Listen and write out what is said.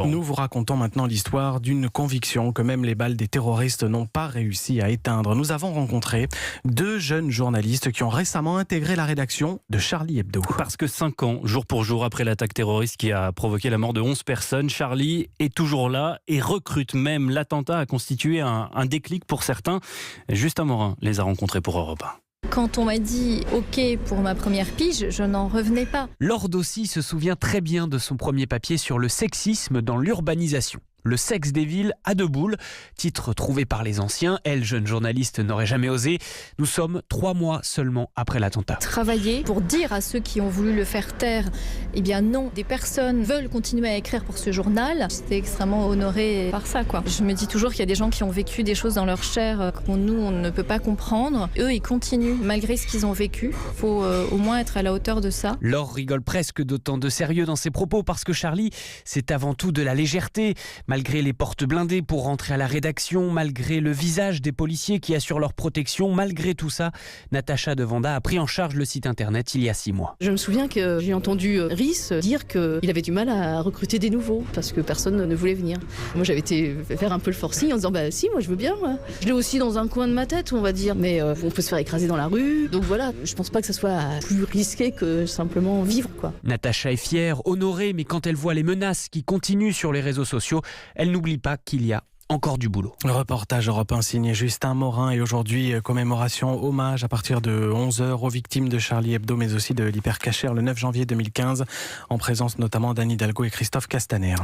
Nous vous racontons maintenant l'histoire d'une conviction que même les balles des terroristes n'ont pas réussi à éteindre. Nous avons rencontré deux jeunes journalistes qui ont récemment intégré la rédaction de Charlie Hebdo. Parce que 5 ans, jour pour jour après l'attaque terroriste qui a provoqué la mort de 11 personnes, Charlie est toujours là et recrute même. L'attentat a constitué un déclic pour certains. Justin Morin les a rencontrés pour Europe 1. Quand on m'a dit OK pour ma première pige, je n'en revenais pas. Laure Dossi se souvient très bien de son premier papier sur le sexisme dans l'urbanisation. Le sexe des villes à deux boules, titre trouvé par les anciens. Elle, jeune journaliste, n'aurait jamais osé. Nous sommes 3 mois seulement après l'attentat. Travailler pour dire à ceux qui ont voulu le faire taire, eh bien non, des personnes veulent continuer à écrire pour ce journal. J'étais extrêmement honorée par ça, quoi. Je me dis toujours qu'il y a des gens qui ont vécu des choses dans leur chair que nous, on ne peut pas comprendre. Eux, ils continuent malgré ce qu'ils ont vécu. Il faut au moins être à la hauteur de ça. Laure rigole presque d'autant de sérieux dans ses propos parce que Charlie, c'est avant tout de la légèreté. Malgré les portes blindées pour rentrer à la rédaction, malgré le visage des policiers qui assurent leur protection, malgré tout ça, Natacha Devanda a pris en charge le site internet il y a 6 mois. Je me souviens que j'ai entendu Rhys dire qu'il avait du mal à recruter des nouveaux parce que personne ne voulait venir. Moi j'avais été faire un peu le forcing en disant bah si, moi je veux bien. Moi. Je l'ai aussi dans un coin de ma tête, on va dire, mais on peut se faire écraser dans la rue. Donc voilà, je pense pas que ça soit plus risqué que simplement vivre, quoi. Natacha est fière, honorée, mais quand elle voit les menaces qui continuent sur les réseaux sociaux, elle n'oublie pas qu'il y a encore du boulot. Le reportage Europe 1 signé Justin Morin et aujourd'hui commémoration, hommage à partir de 11h aux victimes de Charlie Hebdo mais aussi de l'Hypercacher le 9 janvier 2015 en présence notamment d'Anne Hidalgo et Christophe Castaner.